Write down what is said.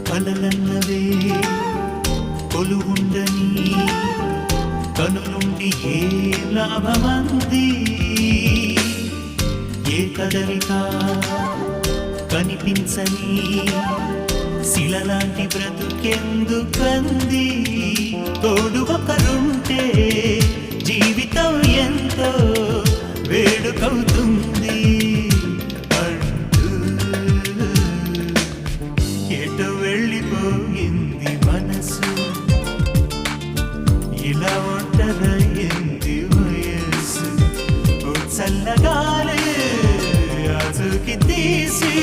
కలలన్నవే కొలువుండని కనులుండి ఏ లాభమంది ఏ కదలిక కనిపించని శిలలాంటి బ్రతుకెందుకంది తోడు ఒకరుంటే జీవితం ఎంతో వేడుకవుతుంది అంటూ ఎటు వెళ్ళిపోయింది మనసు ఇలా ఒంటరయ్యింది వయస్సు చల్లగాలే అతుకి తీసి